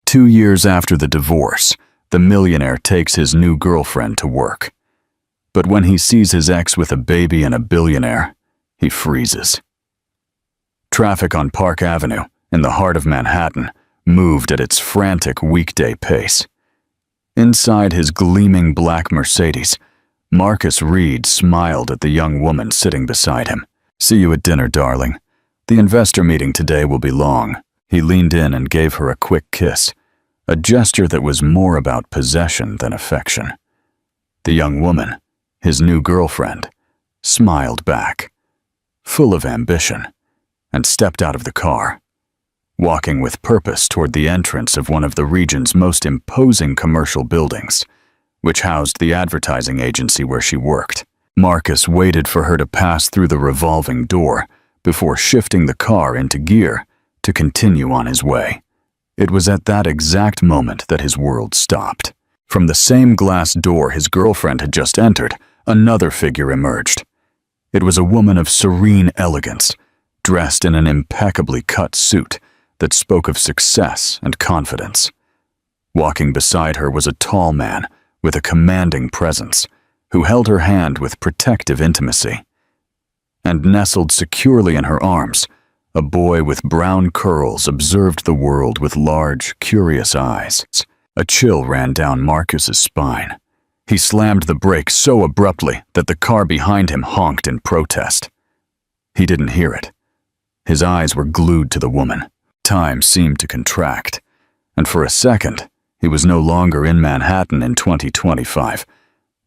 2 years after the divorce, the millionaire takes his new girlfriend to work. But when he sees his ex with a baby and a billionaire, he freezes. Traffic on Park Avenue, in the heart of Manhattan, moved at its frantic weekday pace. Inside his gleaming black Mercedes, Marcus Reed smiled at the young woman sitting beside him. "See you at dinner, darling. The investor meeting today will be long." He leaned in and gave her a quick kiss, a gesture that was more about possession than affection. The young woman, his new girlfriend, smiled back, full of ambition, and stepped out of the car, walking with purpose toward the entrance of one of the region's most imposing commercial buildings, which housed the advertising agency where she worked. Marcus waited for her to pass through the revolving door before shifting the car into gear to continue on his way. It was at that exact moment that his world stopped. From the same glass door his girlfriend had just entered, another figure emerged. It was a woman of serene elegance, dressed in an impeccably cut suit that spoke of success and confidence. Walking beside her was a tall man with a commanding presence, who held her hand with protective intimacy. And nestled securely in her arms, a boy with brown curls observed the world with large, curious eyes. A chill ran down Marcus's spine. He slammed the brakes so abruptly that the car behind him honked in protest. He didn't hear it. His eyes were glued to the woman. Time seemed to contract, and for a second, he was no longer in Manhattan in 2025,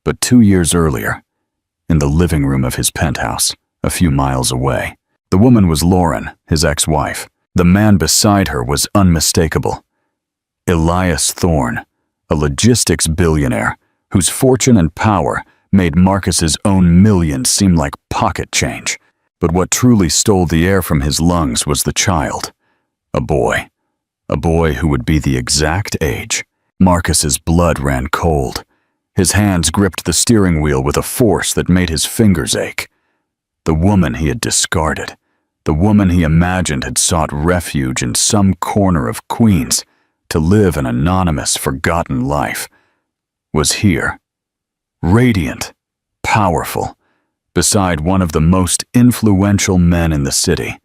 but 2 years earlier, in the living room of his penthouse, a few miles away. The woman was Lauren, his ex-wife. The man beside her was unmistakable. Elias Thorne, a logistics billionaire whose fortune and power made Marcus's own millions seem like pocket change. But what truly stole the air from his lungs was the child. A boy who would be the exact age. Marcus's blood ran cold. His hands gripped the steering wheel with a force that made his fingers ache. The woman he had discarded, the woman he imagined had sought refuge in some corner of Queens to live an anonymous, forgotten life, was here, radiant, powerful, beside one of the most influential men in the city,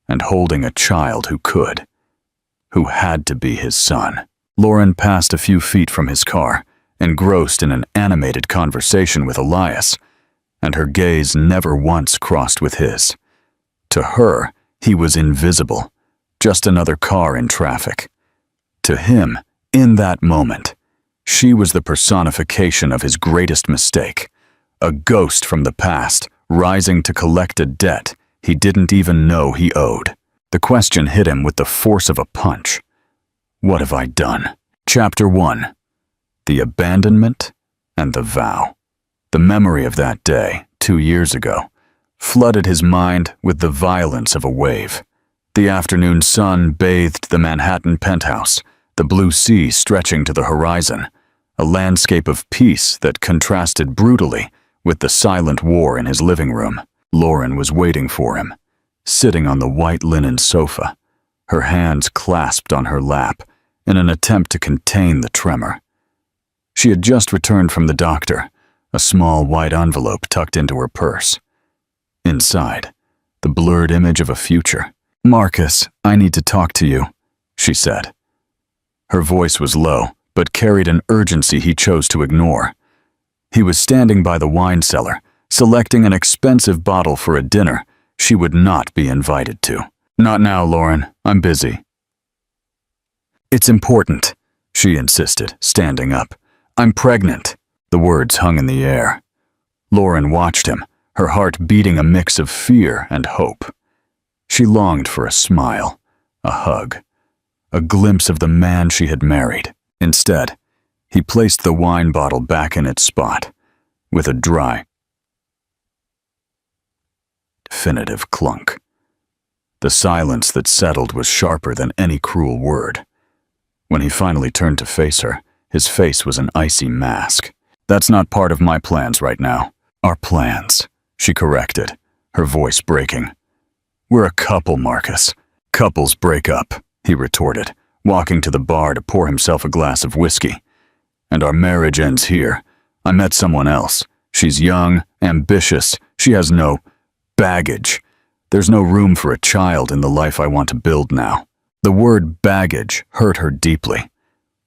and holding a child who had to be his son. Lauren passed a few feet from his car, engrossed in an animated conversation with Elias, and her gaze never once crossed with his. To her, he was invisible, just another car in traffic. To him, in that moment, she was the personification of his greatest mistake, a ghost from the past rising to collect a debt he didn't even know he owed. The question hit him with the force of a punch. What have I done? Chapter 1. The Abandonment and the Vow. The memory of that day, 2 years ago, flooded his mind with the violence of a wave. The afternoon sun bathed the Manhattan penthouse, the blue sea stretching to the horizon, a landscape of peace that contrasted brutally with the silent war in his living room. Lauren was waiting for him, sitting on the white linen sofa, her hands clasped on her lap in an attempt to contain the tremor. She had just returned from the doctor, a small white envelope tucked into her purse. Inside, the blurred image of a future. "Marcus, I need to talk to you," she said. Her voice was low, but carried an urgency he chose to ignore. He was standing by the wine cellar, selecting an expensive bottle for a dinner she would not be invited to. "Not now, Lauren. I'm busy." "It's important," she insisted, standing up. "I'm pregnant." The words hung in the air. Lauren watched him, her heart beating a mix of fear and hope. She longed for a smile, a hug, a glimpse of the man she had married. Instead, he placed the wine bottle back in its spot, with a dry, definitive clunk. The silence that settled was sharper than any cruel word. When he finally turned to face her, his face was an icy mask. "That's not part of my plans right now." "Our plans," she corrected, her voice breaking. "We're a couple, Marcus. Couples break up," he retorted, walking to the bar to pour himself a glass of whiskey. And our marriage ends here. I met someone else. She's young, ambitious, she has no baggage. There's no room for a child in the life I want to build now. The word baggage hurt her deeply.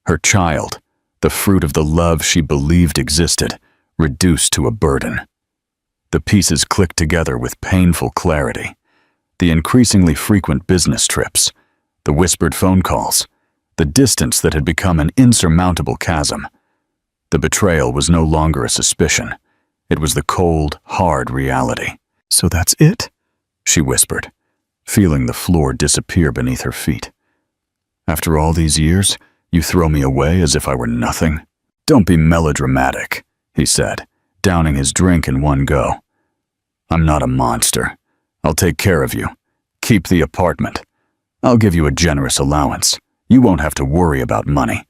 Her child, the fruit of the love she believed existed, reduced to a burden. The pieces clicked together with painful clarity. The increasingly frequent business trips, the whispered phone calls, the distance that had become an insurmountable chasm. The betrayal was no longer a suspicion. It was the cold, hard reality. "So that's it?" she whispered, feeling the floor disappear beneath her feet. "After all these years, you throw me away as if I were nothing?" "Don't be melodramatic," he said, downing his drink in one go. "I'm not a monster. I'll take care of you. Keep the apartment. I'll give you a generous allowance. You won't have to worry about money.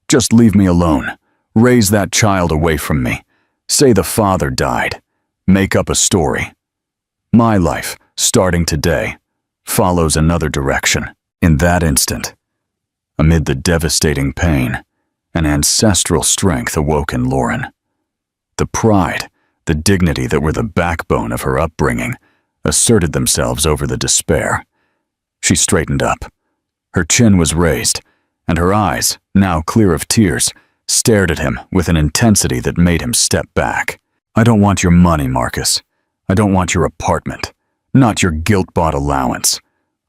Just leave me alone. Raise that child away from me. Say the father died. Make up a story. My life, starting today, follows another direction." In that instant, amid the devastating pain, an ancestral strength awoke in Lauren. The pride, the dignity that were the backbone of her upbringing, asserted themselves over the despair. She straightened up. Her chin was raised, and her eyes, now clear of tears, stared at him with an intensity that made him step back. "I don't want your money, Marcus. I don't want your apartment, not your guilt-bought allowance.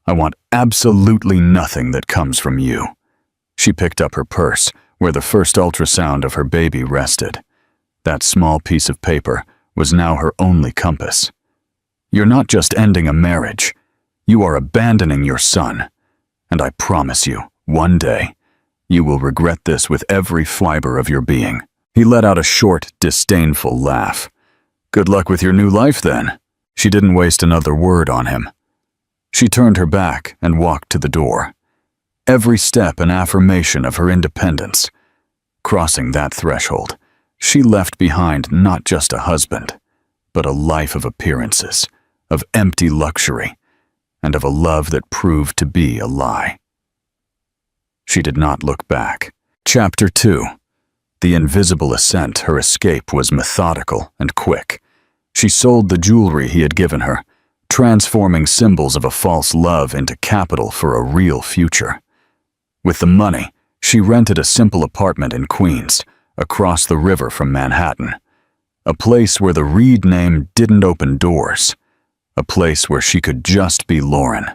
I want absolutely nothing that comes from you." She picked up her purse, where the first ultrasound of her baby rested. That small piece of paper was now her only compass. "You're not just ending a marriage. You are abandoning your son. And I promise you, one day, you will regret this with every fiber of your being." He let out a short, disdainful laugh. "Good luck with your new life, then." She didn't waste another word on him. She turned her back and walked to the door. Every step an affirmation of her independence. Crossing that threshold, she left behind not just a husband, but a life of appearances, of empty luxury, and of a love that proved to be a lie. She did not look back. Chapter 2. The invisible ascent, her escape was methodical and quick. She sold the jewelry he had given her, transforming symbols of a false love into capital for a real future. With the money, she rented a simple apartment in Queens, across the river from Manhattan. A place where the Reed name didn't open doors. A place where she could just be Lauren.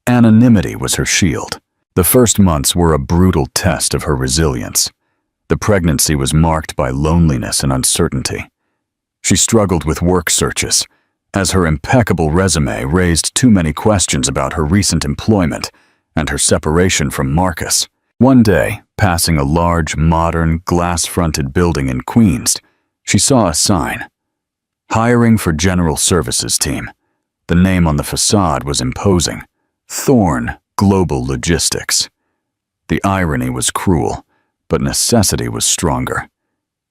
Anonymity was her shield. The first months were a brutal test of her resilience. The pregnancy was marked by loneliness and uncertainty. She struggled with work searches, as her impeccable resume raised too many questions about her recent employment and her separation from Marcus. One day, passing a large, modern, glass-fronted building in Queens, she saw a sign. "Hiring for General Services Team." The name on the facade was imposing. Thorne Global Logistics. The irony was cruel, but necessity was stronger.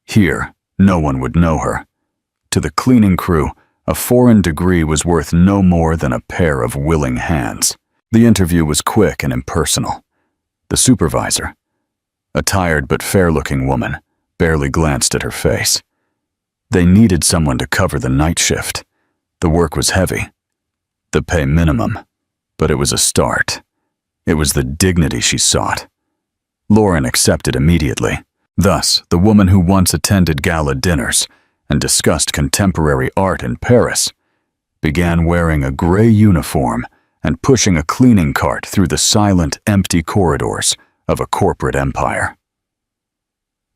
Here, no one would know her. To the cleaning crew, a foreign degree was worth no more than a pair of willing hands. The interview was quick and impersonal. The supervisor, a tired but fair-looking woman, barely glanced at her face. They needed someone to cover the night shift. The work was heavy. The pay minimum. But it was a start. It was the dignity she sought. Lauren accepted immediately. Thus, the woman who once attended gala dinners and discussed contemporary art in Paris began wearing a gray uniform and pushing a cleaning cart through the silent, empty corridors of a corporate empire.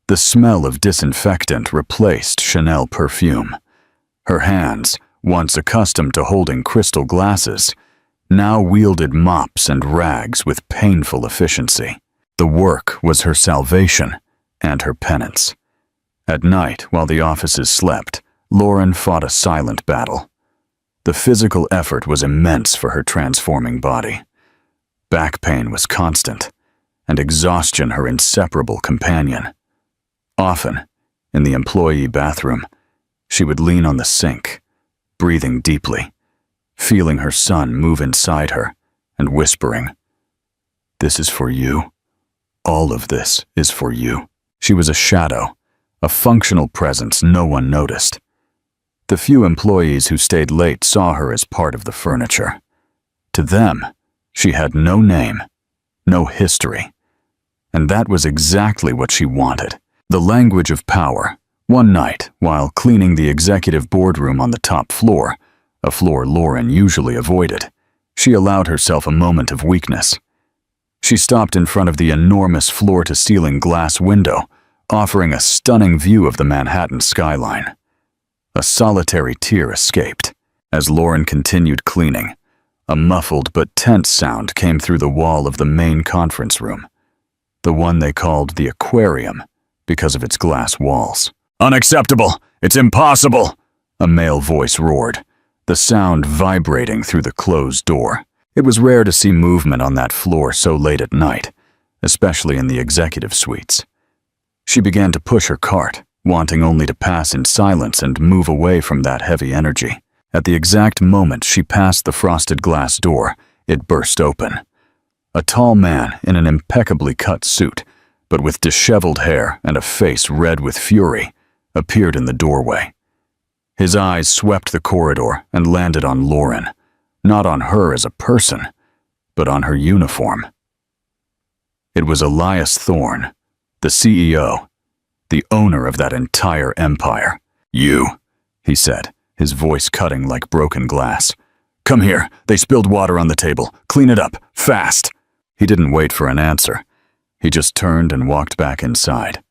The smell of disinfectant replaced Chanel perfume. Her hands, once accustomed to holding crystal glasses, now wielded mops and rags with painful efficiency. The work was her salvation and her penance. At night, while the offices slept, Lauren fought a silent battle. The physical effort was immense for her transforming body. Back pain was constant, and exhaustion her inseparable companion. Often, in the employee bathroom, she would lean on the sink, breathing deeply, feeling her son move inside her, and whispering, This is for you. All of this is for you. She was a shadow, a functional presence no one noticed. The few employees who stayed late saw her as part of the furniture. To them, she had no name, no history. And that was exactly what she wanted. The language of power. One night, while cleaning the executive boardroom on the top floor, a floor Lauren usually avoided, she allowed herself a moment of weakness. She stopped in front of the enormous floor-to-ceiling glass window, offering a stunning view of the Manhattan skyline. A solitary tear escaped. As Lauren continued cleaning, a muffled but tense sound came through the wall of the main conference room, the one they called the aquarium because of its glass walls. "Unacceptable! It's impossible!" a male voice roared, the sound vibrating through the closed door. It was rare to see movement on that floor so late at night, especially in the executive suites. She began to push her cart, wanting only to pass in silence and move away from that heavy energy. At the exact moment she passed the frosted glass door, it burst open. A tall man in an impeccably cut suit, but with disheveled hair and a face red with fury, appeared in the doorway. His eyes swept the corridor and landed on Lauren, not on her as a person, but on her uniform. It was Elias Thorne, the CEO, the owner of that entire empire. "You," he said, his voice cutting like broken glass. "Come here, they spilled water on the table. Clean it up, fast." He didn't wait for an answer. He just turned and walked back inside.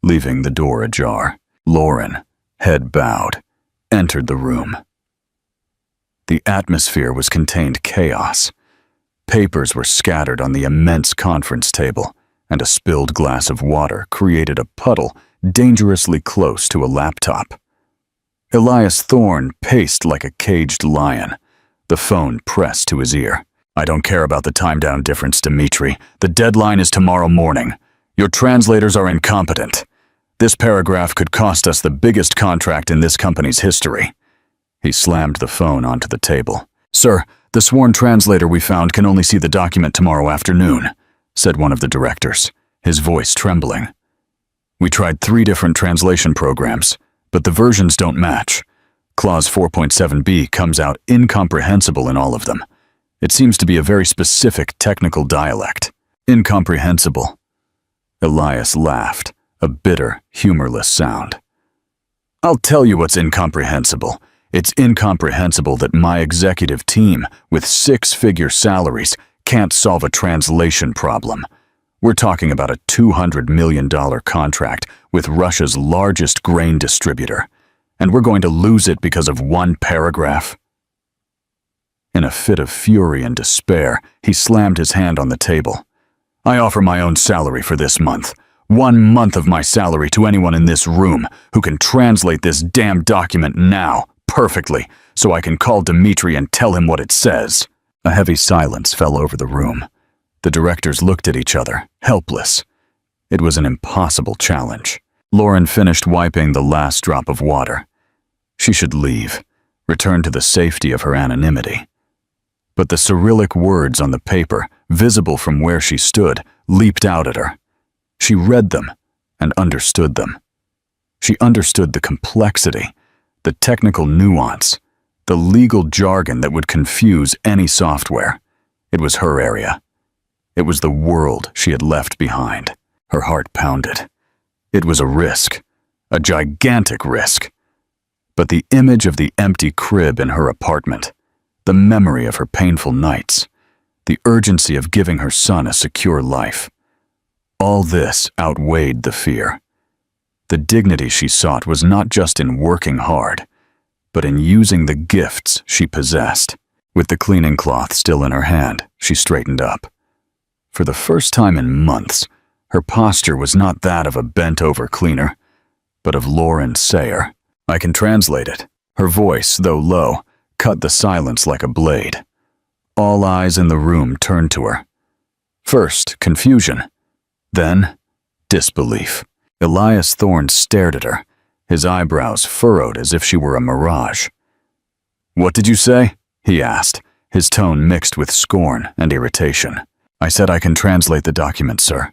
Leaving the door ajar, Lauren, head bowed, entered the room. The atmosphere was contained chaos. Papers were scattered on the immense conference table, and a spilled glass of water created a puddle dangerously close to a laptop. Elias Thorne paced like a caged lion, the phone pressed to his ear. "I don't care about the time-down difference, Dimitri. The deadline is tomorrow morning. Your translators are incompetent. This paragraph could cost us the biggest contract in this company's history." He slammed the phone onto the table. "Sir, the sworn translator we found can only see the document tomorrow afternoon," said one of the directors, his voice trembling. "We tried 3 different translation programs, but the versions don't match. Clause 4.7b comes out incomprehensible in all of them. It seems to be a very specific technical dialect." "Incomprehensible." Elias laughed, a bitter, humorless sound. "I'll tell you what's incomprehensible. It's incomprehensible that my executive team, with 6-figure salaries, can't solve a translation problem. We're talking about a $200 million contract with Russia's largest grain distributor, and we're going to lose it because of one paragraph." In a fit of fury and despair, he slammed his hand on the table. "I offer my own salary for this month. 1 month of my salary to anyone in this room who can translate this damn document now, perfectly, so I can call Dimitri and tell him what it says." A heavy silence fell over the room. The directors looked at each other, helpless. It was an impossible challenge. Lauren finished wiping the last drop of water. She should leave, return to the safety of her anonymity. But the Cyrillic words on the paper, visible from where she stood, leaped out at her. She read them and understood them. She understood the complexity, the technical nuance, the legal jargon that would confuse any software. It was her area. It was the world she had left behind. Her heart pounded. It was a risk, a gigantic risk. But the image of the empty crib in her apartment, the memory of her painful nights, the urgency of giving her son a secure life, all this outweighed the fear. The dignity she sought was not just in working hard, but in using the gifts she possessed. With the cleaning cloth still in her hand, she straightened up. For the first time in months, her posture was not that of a bent-over cleaner, but of Lauren Sayer. "I can translate it." Her voice, though low, cut the silence like a blade. All eyes in the room turned to her. First, confusion. Then, disbelief. Elias Thorne stared at her, his eyebrows furrowed as if she were a mirage. "What did you say?" he asked, his tone mixed with scorn and irritation. I said I can translate the document, sir,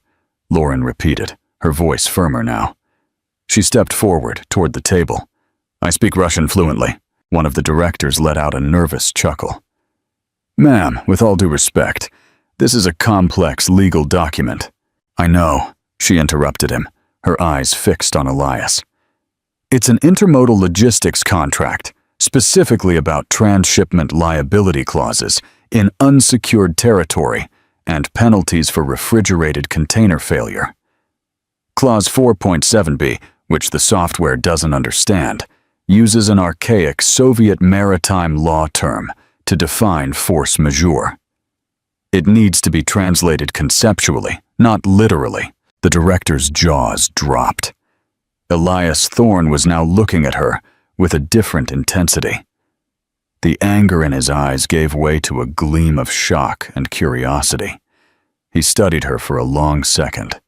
Lauren repeated, her voice firmer now. She stepped forward toward the table. I speak Russian fluently. One of the directors let out a nervous chuckle. Ma'am, with all due respect, this is a complex legal document. I know, she interrupted him, her eyes fixed on Elias. It's an intermodal logistics contract, specifically about transshipment liability clauses in unsecured territory and penalties for refrigerated container failure. Clause 4.7b, which the software doesn't understand, uses an archaic Soviet maritime law term to define force majeure. It needs to be translated conceptually, not literally. The director's jaws dropped. Elias Thorne was now looking at her with a different intensity. The anger in his eyes gave way to a gleam of shock and curiosity. He studied her for a long second,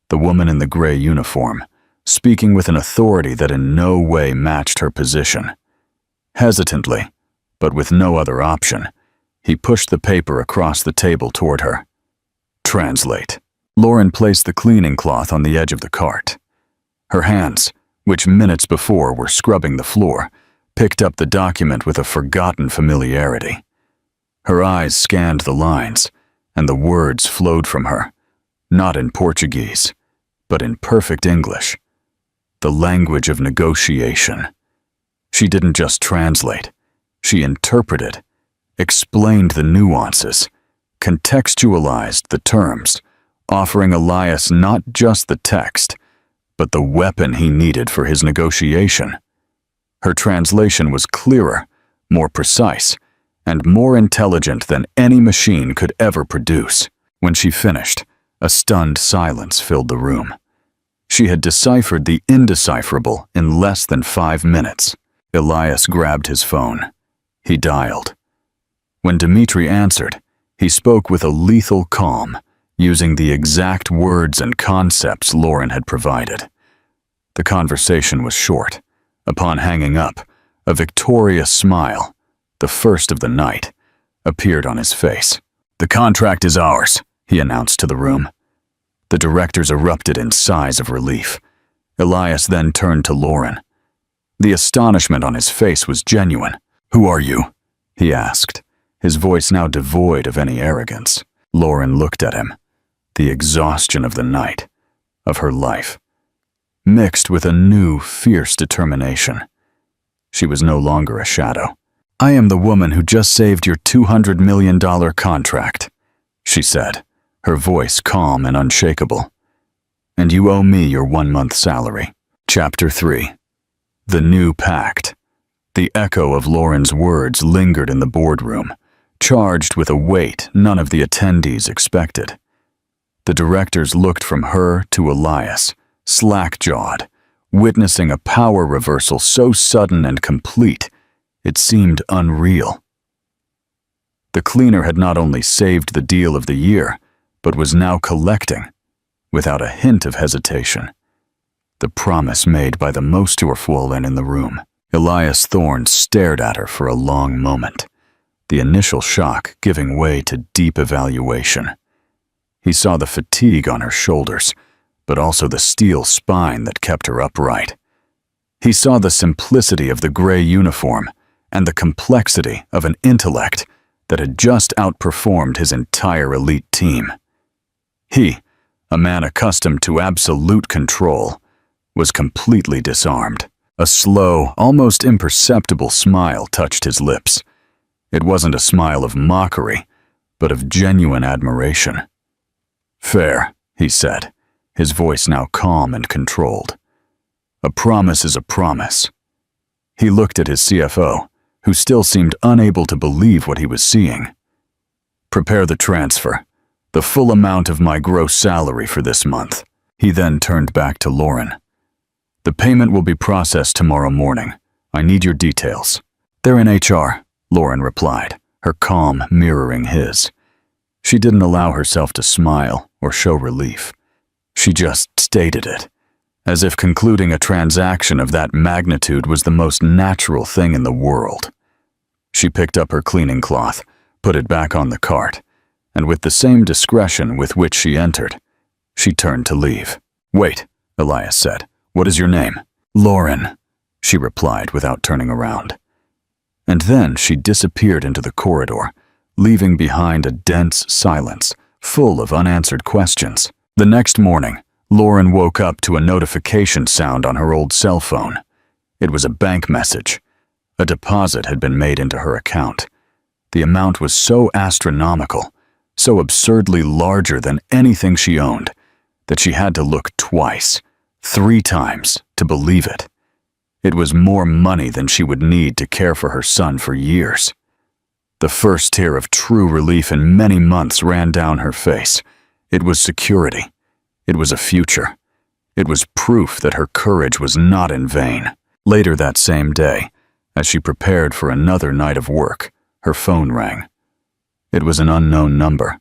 the woman in the gray uniform, speaking with an authority that in no way matched her position. Hesitantly, but with no other option, he pushed the paper across the table toward her. Translate. Lauren placed the cleaning cloth on the edge of the cart. Her hands, which minutes before were scrubbing the floor, picked up the document with a forgotten familiarity. Her eyes scanned the lines, and the words flowed from her, not in Portuguese, but in perfect English. The language of negotiation. She didn't just translate, she interpreted, explained the nuances, contextualized the terms, offering Elias not just the text, but the weapon he needed for his negotiation. Her translation was clearer, more precise, and more intelligent than any machine could ever produce. When she finished, a stunned silence filled the room. She had deciphered the indecipherable in less than 5 minutes. Elias grabbed his phone. He dialed. When Dmitri answered, he spoke with a lethal calm, using the exact words and concepts Lauren had provided. The conversation was short. Upon hanging up, a victorious smile, the first of the night, appeared on his face. The contract is ours, he announced to the room. The directors erupted in sighs of relief. Elias then turned to Lauren. The astonishment on his face was genuine. Who are you? He asked, his voice now devoid of any arrogance. Lauren looked at him. The exhaustion of the night, of her life, mixed with a new, fierce determination. She was no longer a shadow. I am the woman who just saved your $200 million contract, she said, her voice calm and unshakable. And you owe me your 1-month salary. Chapter 3. The New Pact. The echo of Lauren's words lingered in the boardroom, charged with a weight none of the attendees expected. The directors looked from her to Elias, slack-jawed, witnessing a power reversal so sudden and complete, it seemed unreal. The cleaner had not only saved the deal of the year, but was now collecting, without a hint of hesitation, the promise made by the most Urfuhlen in the room. Elias Thorne stared at her for a long moment, the initial shock giving way to deep evaluation. He saw the fatigue on her shoulders, but also the steel spine that kept her upright. He saw the simplicity of the gray uniform and the complexity of an intellect that had just outperformed his entire elite team. He, a man accustomed to absolute control, was completely disarmed. A slow, almost imperceptible smile touched his lips. It wasn't a smile of mockery, but of genuine admiration. Fair, he said, his voice now calm and controlled. A promise is a promise. He looked at his CFO, who still seemed unable to believe what he was seeing. Prepare the transfer, the full amount of my gross salary for this month. He then turned back to Lauren. The payment will be processed tomorrow morning. I need your details. They're in HR, Lauren replied, her calm mirroring his. She didn't allow herself to smile or show relief. She just stated it, as if concluding a transaction of that magnitude was the most natural thing in the world. She picked up her cleaning cloth, put it back on the cart, and with the same discretion with which she entered, she turned to leave. "Wait," Elias said. "What is your name?" "Lauren," she replied without turning around. And then she disappeared into the corridor, leaving behind a dense silence, full of unanswered questions. The next morning, Lauren woke up to a notification sound on her old cell phone. It was a bank message. A deposit had been made into her account. The amount was so astronomical, so absurdly larger than anything she owned, that she had to look twice, 3 times, to believe it. It was more money than she would need to care for her son for years. The first tear of true relief in many months ran down her face. It was security. It was a future. It was proof that her courage was not in vain. Later that same day, as she prepared for another night of work, her phone rang. It was an unknown number.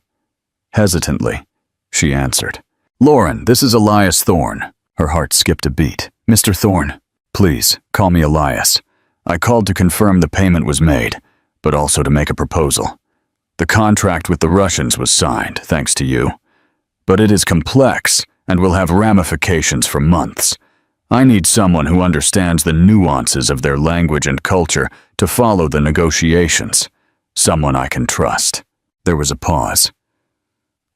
Hesitantly, she answered. "Lauren, this is Elias Thorne." Her heart skipped a beat. "Mr. Thorne, please, call me Elias. I called to confirm the payment was made, but also to make a proposal. The contract with the Russians was signed, thanks to you. But it is complex and will have ramifications for months. I need someone who understands the nuances of their language and culture to follow the negotiations. Someone I can trust." There was a pause.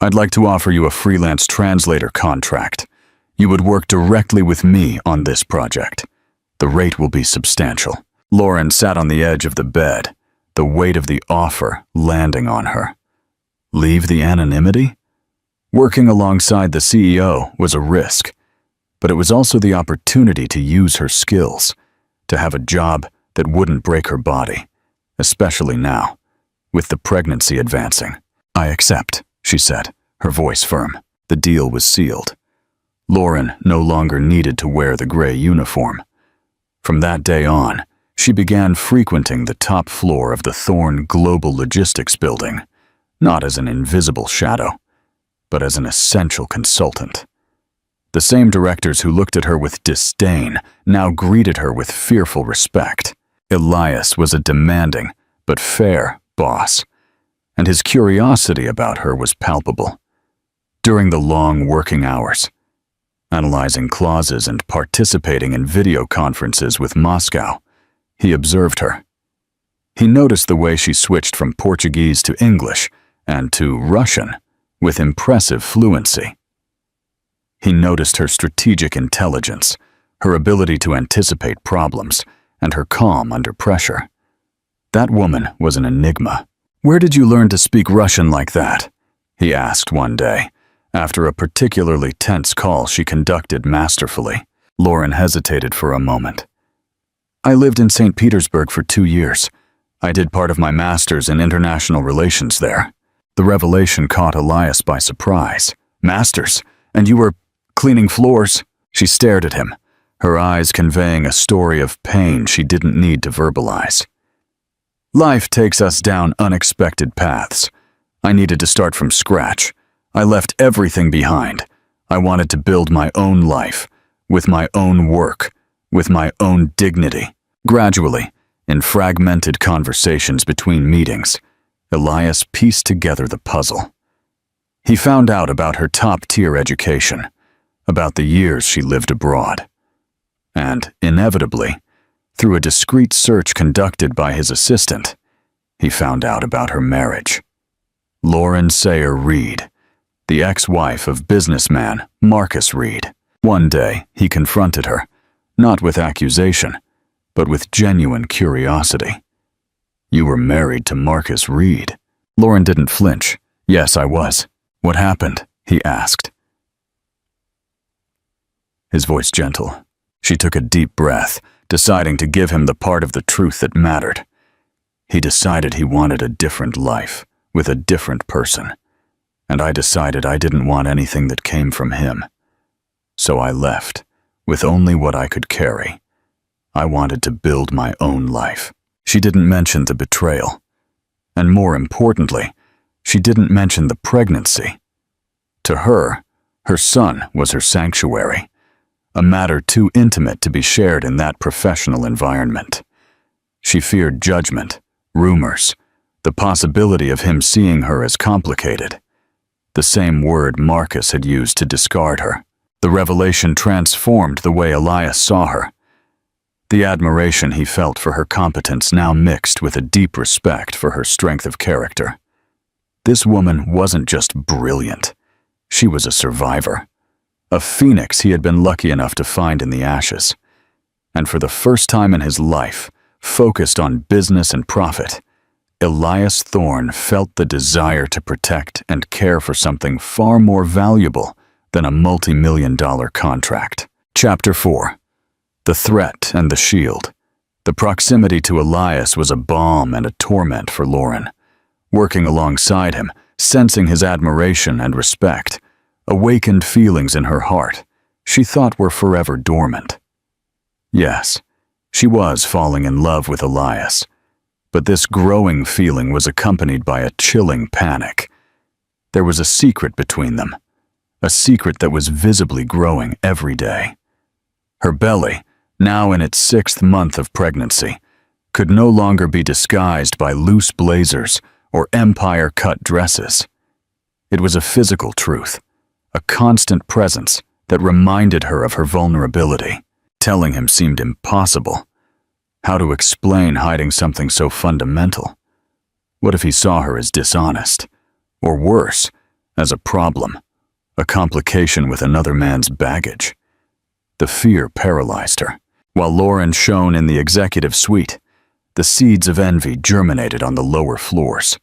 "I'd like to offer you a freelance translator contract. You would work directly with me on this project. The rate will be substantial." Lauren sat on the edge of the bed, the weight of the offer landing on her. Leave the anonymity? Working alongside the CEO was a risk, but it was also the opportunity to use her skills, to have a job that wouldn't break her body, especially now, with the pregnancy advancing. "I accept," she said, her voice firm. The deal was sealed. Lauren no longer needed to wear the gray uniform. From that day on, she began frequenting the top floor of the Thorne Global Logistics building, not as an invisible shadow, but as an essential consultant. The same directors who looked at her with disdain now greeted her with fearful respect. Elias was a demanding but fair boss, and his curiosity about her was palpable. During the long working hours, analyzing clauses and participating in video conferences with Moscow, he observed her. He noticed the way she switched from Portuguese to English and to Russian with impressive fluency. He noticed her strategic intelligence, her ability to anticipate problems, and her calm under pressure. That woman was an enigma. "Where did you learn to speak Russian like that?" he asked one day, after a particularly tense call she conducted masterfully. Lauren hesitated for a moment. "I lived in St. Petersburg for 2 years. I did part of my master's in international relations there." The revelation caught Elias by surprise. "Master's? And you were cleaning floors?" She stared at him, her eyes conveying a story of pain she didn't need to verbalize. "Life takes us down unexpected paths. I needed to start from scratch. I left everything behind. I wanted to build my own life, with my own work, with my own dignity." Gradually, in fragmented conversations between meetings, Elias pieced together the puzzle. He found out about her top-tier education, about the years she lived abroad, and, inevitably, through a discreet search conducted by his assistant, he found out about her marriage. Lauren Sayer Reed, the ex-wife of businessman Marcus Reed. One day, he confronted her, not with accusation, but with genuine curiosity. "You were married to Marcus Reed." Lauren didn't flinch. "Yes, I was." "What happened?" he asked. His voice gentle. She took a deep breath, deciding to give him the part of the truth that mattered. He decided he wanted a different life, with a different person. And I decided I didn't want anything that came from him. So I left, with only what I could carry. I wanted to build my own life. She didn't mention the betrayal. And more importantly, she didn't mention the pregnancy. To her, her son was her sanctuary, a matter too intimate to be shared in that professional environment. She feared judgment, rumors, The possibility of him seeing her as complicated. The same word Marcus had used to discard her. The revelation transformed the way Elias saw her. The admiration he felt for her competence now mixed with a deep respect for her strength of character. This woman wasn't just brilliant. She was a survivor. A phoenix he had been lucky enough to find in the ashes. And for the first time in his life, focused on business and profit, Elias Thorne felt the desire to protect and care for something far more valuable than a multi-million-dollar contract. Chapter 4. The Threat and the Shield. The proximity to Elias was a balm and a torment for Lauren. Working alongside him, sensing his admiration and respect, awakened feelings in her heart she thought were forever dormant. Yes, she was falling in love with Elias, but this growing feeling was accompanied by a chilling panic. There was a secret between them, a secret that was visibly growing every day. Her belly, now in its 6th month of pregnancy, could no longer be disguised by loose blazers or empire-cut dresses. It was a physical truth, a constant presence that reminded her of her vulnerability. Telling him seemed impossible. How to explain hiding something so fundamental? What if he saw her as dishonest? Or worse, as a problem, a complication with another man's baggage? The fear paralyzed her. While Lauren shone in the executive suite, the seeds of envy germinated on the lower floors.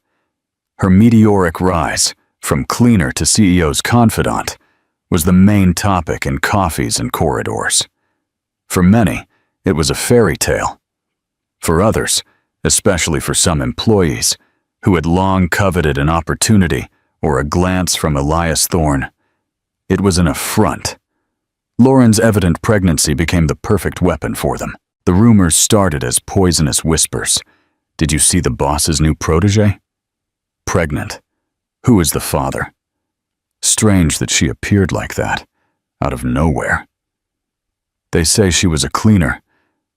Her meteoric rise, from cleaner to CEO's confidant, was the main topic in coffees and corridors. For many, it was a fairy tale. For others, especially for some employees, who had long coveted an opportunity or a glance from Elias Thorne, it was an affront. Lauren's evident pregnancy became the perfect weapon for them. The rumors started as poisonous whispers. Did you see the boss's new protege? Pregnant. Who is the father? Strange that she appeared like that, out of nowhere. They say she was a cleaner.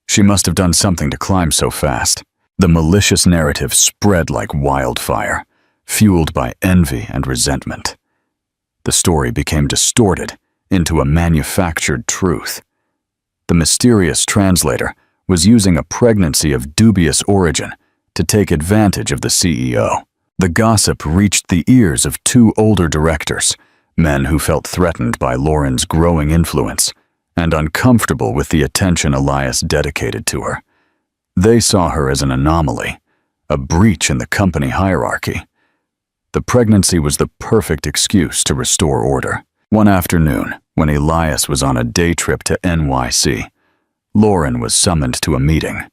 She must have done something to climb so fast. The malicious narrative spread like wildfire, fueled by envy and resentment. The story became distorted into a manufactured truth. The mysterious translator was using a pregnancy of dubious origin to take advantage of the CEO. The gossip reached the ears of 2 older directors, men who felt threatened by Lauren's growing influence and uncomfortable with the attention Elias dedicated to her. They saw her as an anomaly, a breach in the company hierarchy. The pregnancy was the perfect excuse to restore order. One afternoon, when Elias was on a day trip to NYC, Lauren was summoned to a meeting.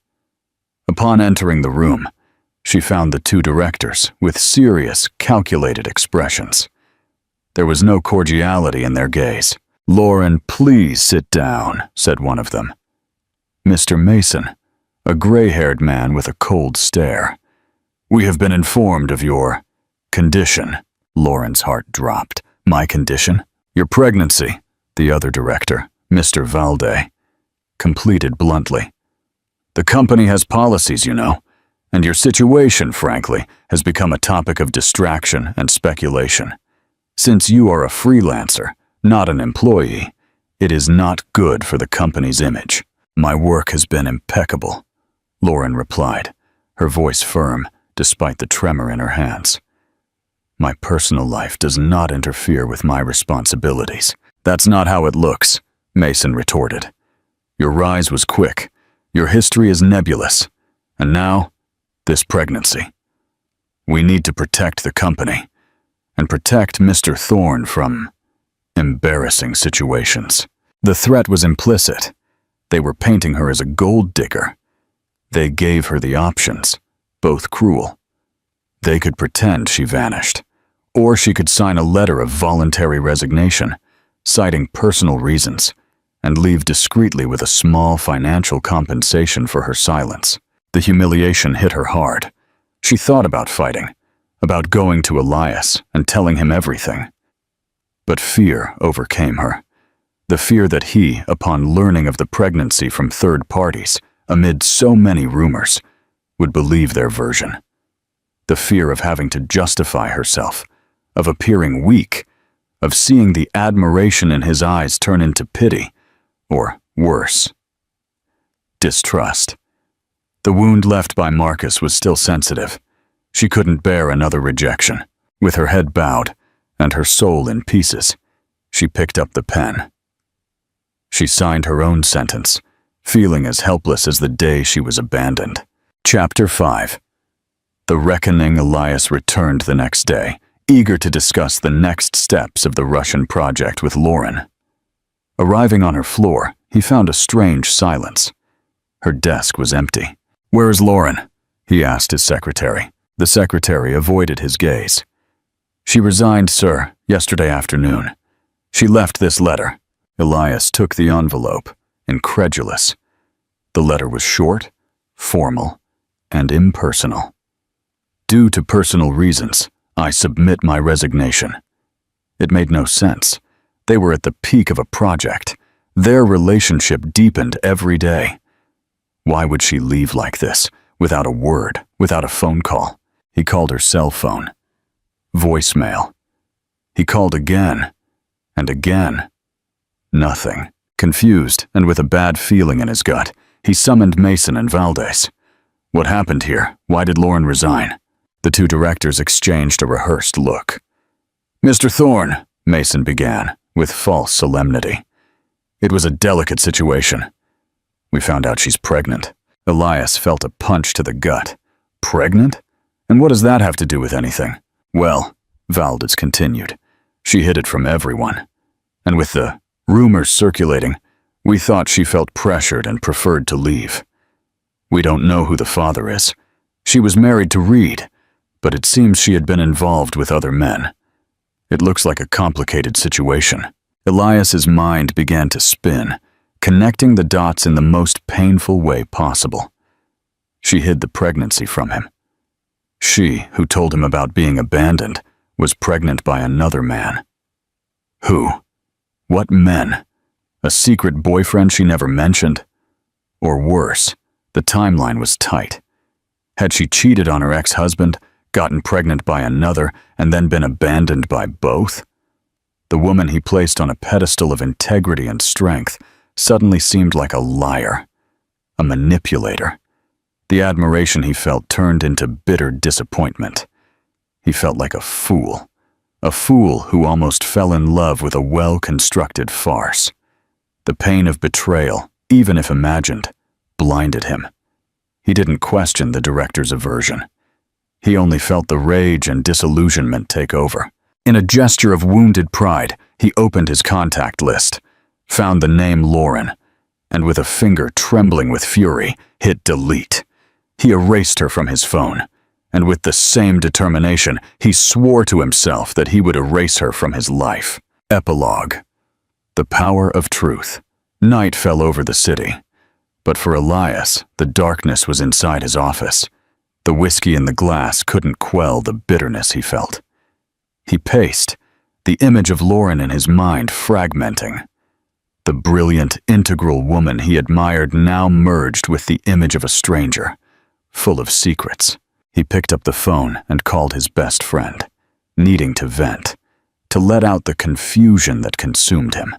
Upon entering the room, she found the 2 directors with serious, calculated expressions. There was no cordiality in their gaze. "Lauren, please sit down," said one of them. Mr. Mason, a gray-haired man with a cold stare. "We have been informed of your condition." Lauren's heart dropped. "My condition?" "Your pregnancy," the other director, Mr. Valde, completed bluntly. "The company has policies, you know, and your situation, frankly, has become a topic of distraction and speculation. Since you are a freelancer, not an employee, it is not good for the company's image." "My work has been impeccable," Lauren replied, her voice firm despite the tremor in her hands. "My personal life does not interfere with my responsibilities." "That's not how it looks," Mason retorted. "Your rise was quick, your history is nebulous, and now, this pregnancy. We need to protect the company, and protect Mr. Thorne from embarrassing situations." The threat was implicit. They were painting her as a gold digger. They gave her the options, both cruel. They could pretend she vanished, or she could sign a letter of voluntary resignation, citing personal reasons, and leave discreetly with a small financial compensation for her silence. The humiliation hit her hard. She thought about fighting, about going to Elias and telling him everything. But fear overcame her. The fear that he, upon learning of the pregnancy from third parties, amid so many rumors, would believe their version. The fear of having to justify herself, of appearing weak, of seeing the admiration in his eyes turn into pity, or worse, distrust. The wound left by Marcus was still sensitive. She couldn't bear another rejection. With her head bowed and her soul in pieces, she picked up the pen. She signed her own sentence, feeling as helpless as the day she was abandoned. Chapter 5. The reckoning. Elias returned the next day, eager to discuss the next steps of the Russian project with Lauren. Arriving on her floor, he found a strange silence. Her desk was empty. "Where is Lauren?" he asked his secretary. The secretary avoided his gaze. "She resigned, sir, yesterday afternoon. She left this letter." Elias took the envelope, incredulous. The letter was short, formal, and impersonal. "Due to personal reasons, I submit my resignation." It made no sense. They were at the peak of a project. Their relationship deepened every day. Why would she leave like this, without a word, without a phone call? He called her cell phone. Voicemail. He called again, and again. Nothing. Confused and with a bad feeling in his gut, he summoned Mason and Valdez. "What happened here? Why did Lauren resign?" The two directors exchanged a rehearsed look. "Mr. Thorne," Mason began, with false solemnity. "It was a delicate situation. We found out she's pregnant." Elias felt a punch to the gut. "Pregnant? And what does that have to do with anything?" "Well," Valdez continued, "she hid it from everyone. And with the rumors circulating, we thought she felt pressured and preferred to leave. We don't know who the father is. She was married to Reed, but it seems she had been involved with other men. It looks like a complicated situation." Elias's mind began to spin, connecting the dots in the most painful way possible. She hid the pregnancy from him. She, who told him about being abandoned, was pregnant by another man. Who? What men? A secret boyfriend she never mentioned? Or worse, the timeline was tight. Had she cheated on her ex-husband, gotten pregnant by another, and then been abandoned by both? The woman he placed on a pedestal of integrity and strength suddenly seemed like a liar, a manipulator. The admiration he felt turned into bitter disappointment. He felt like a fool who almost fell in love with a well-constructed farce. The pain of betrayal, even if imagined, blinded him. He didn't question the director's aversion. He only felt the rage and disillusionment take over. In a gesture of wounded pride, he opened his contact list, found the name Lauren, and with a finger trembling with fury, hit delete. He erased her from his phone, and with the same determination, he swore to himself that he would erase her from his life. Epilogue. The power of truth. Night fell over the city, but for Elias, the darkness was inside his office. The whiskey in the glass couldn't quell the bitterness he felt. He paced, the image of Lauren in his mind fragmenting. The brilliant, integral woman he admired now merged with the image of a stranger, full of secrets. He picked up the phone and called his best friend, needing to vent, to let out the confusion that consumed him.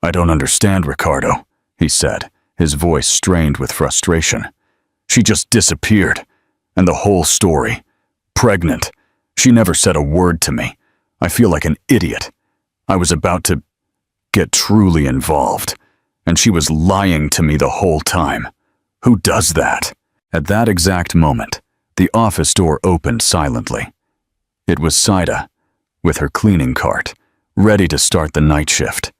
"I don't understand, Ricardo," he said, his voice strained with frustration. "She just disappeared, and the whole story. Pregnant. She never said a word to me. I feel like an idiot. I was about to get truly involved, and she was lying to me the whole time. Who does that?" At that exact moment, the office door opened silently. It was Saida, with her cleaning cart, ready to start the night shift.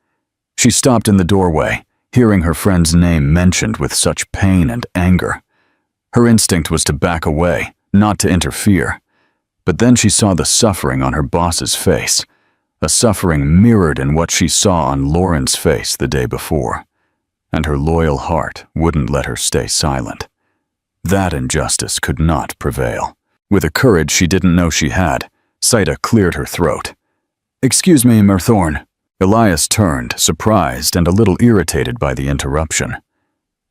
She stopped in the doorway, hearing her friend's name mentioned with such pain and anger. Her instinct was to back away, not to interfere. But then she saw the suffering on her boss's face, a suffering mirrored in what she saw on Lauren's face the day before, and her loyal heart wouldn't let her stay silent. That injustice could not prevail. With a courage she didn't know she had, Saida cleared her throat. "Excuse me, Thorne." Elias turned, surprised and a little irritated by the interruption.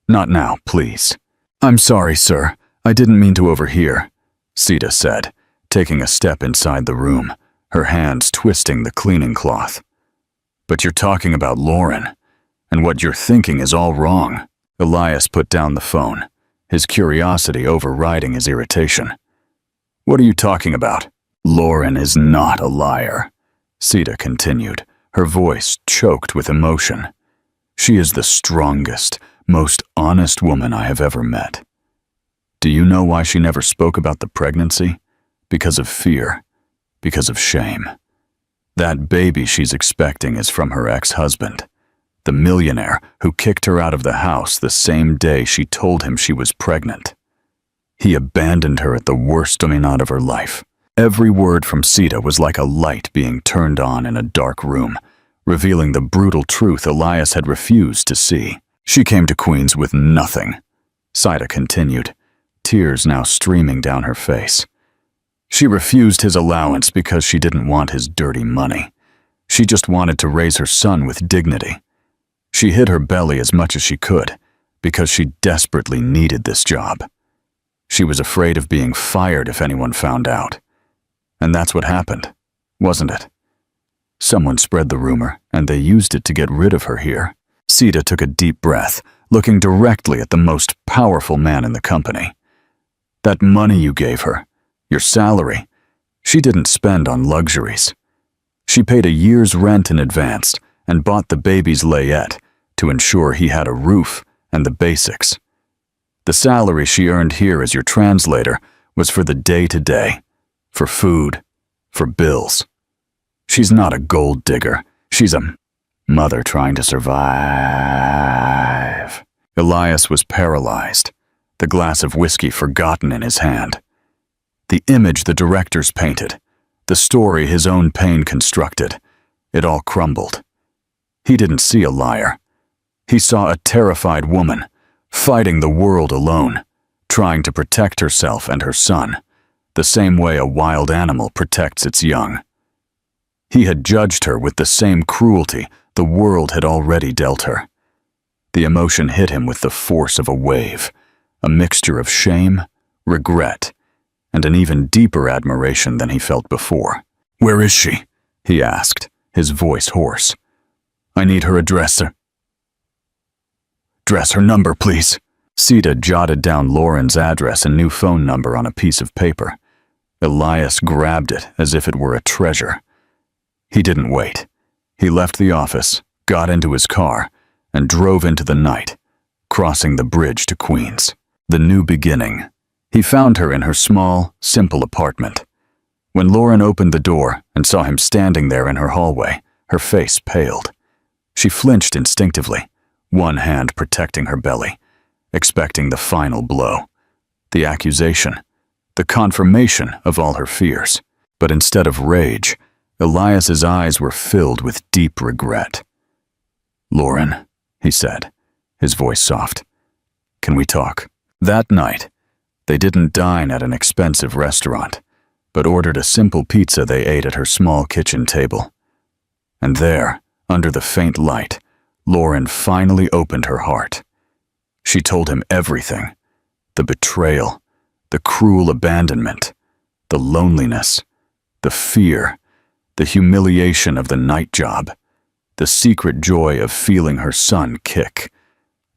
"Not now, please." "I'm sorry, sir. I didn't mean to overhear." Sita said, taking a step inside the room, her hands twisting the cleaning cloth. But you're talking about Lauren, and what you're thinking is all wrong. Elias put down the phone, his curiosity overriding his irritation. What are you talking about? Lauren is not a liar, Sita continued, her voice choked with emotion. She is the strongest, most honest woman I have ever met. Do you know why she never spoke about the pregnancy? Because of fear, because of shame. That baby she's expecting is from her ex-husband, the millionaire who kicked her out of the house the same day she told him she was pregnant. He abandoned her at the worst moment of her life. Every word from Sita was like a light being turned on in a dark room, revealing the brutal truth Elias had refused to see. She came to Queens with nothing, Sita continued, tears now streaming down her face. She refused his allowance because she didn't want his dirty money. She just wanted to raise her son with dignity. She hid her belly as much as she could because she desperately needed this job. She was afraid of being fired if anyone found out. And that's what happened, wasn't it? Someone spread the rumor, and they used it to get rid of her here. Sita took a deep breath, looking directly at the most powerful man in the company. That money you gave her, your salary, she didn't spend on luxuries. She paid a year's rent in advance and bought the baby's layette to ensure he had a roof and the basics. The salary she earned here as your translator was for the day-to-day, for food, for bills. She's not a gold digger. She's a mother trying to survive. Elias was paralyzed, the glass of whiskey forgotten in his hand. The image the directors painted, the story his own pain constructed, it all crumbled. He didn't see a liar. He saw a terrified woman, fighting the world alone, trying to protect herself and her son, the same way a wild animal protects its young. He had judged her with the same cruelty the world had already dealt her. The emotion hit him with the force of a wave, a mixture of shame, regret, and an even deeper admiration than he felt before. "Where is she?" he asked, his voice hoarse. "I need her address, sir. Her number, please." Sita jotted down Lauren's address and new phone number on a piece of paper. Elias grabbed it as if it were a treasure. He didn't wait. He left the office, got into his car, and drove into the night, crossing the bridge to Queens. The new beginning. He found her in her small, simple apartment. When Lauren opened the door and saw him standing there in her hallway, her face paled. She flinched instinctively, one hand protecting her belly, expecting the final blow, the accusation, the confirmation of all her fears. But instead of rage, Elias's eyes were filled with deep regret. "Lauren," he said, his voice soft, "can we talk?" That night, they didn't dine at an expensive restaurant, but ordered a simple pizza they ate at her small kitchen table. And there, under the faint light, Lauren finally opened her heart. She told him everything: the betrayal, the cruel abandonment, the loneliness, the fear, the humiliation of the night job, the secret joy of feeling her son kick,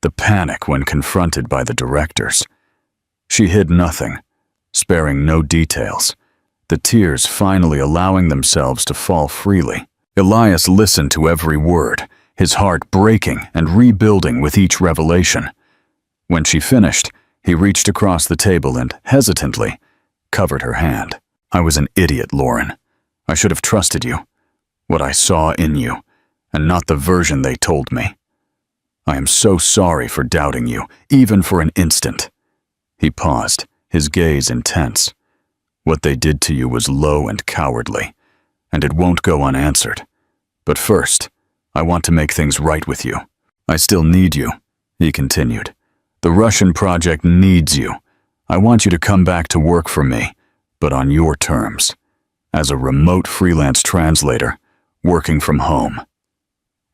the panic when confronted by the directors. She hid nothing, sparing no details, the tears finally allowing themselves to fall freely. Elias listened to every word, his heart breaking and rebuilding with each revelation. When she finished, he reached across the table and, hesitantly, covered her hand. "I was an idiot, Lauren. I should have trusted you, what I saw in you, and not the version they told me. I am so sorry for doubting you, even for an instant." He paused, his gaze intense. "What they did to you was low and cowardly, and it won't go unanswered. But first, I want to make things right with you. I still need you," he continued. "The Russian project needs you. I want you to come back to work for me, but on your terms, as a remote freelance translator, working from home.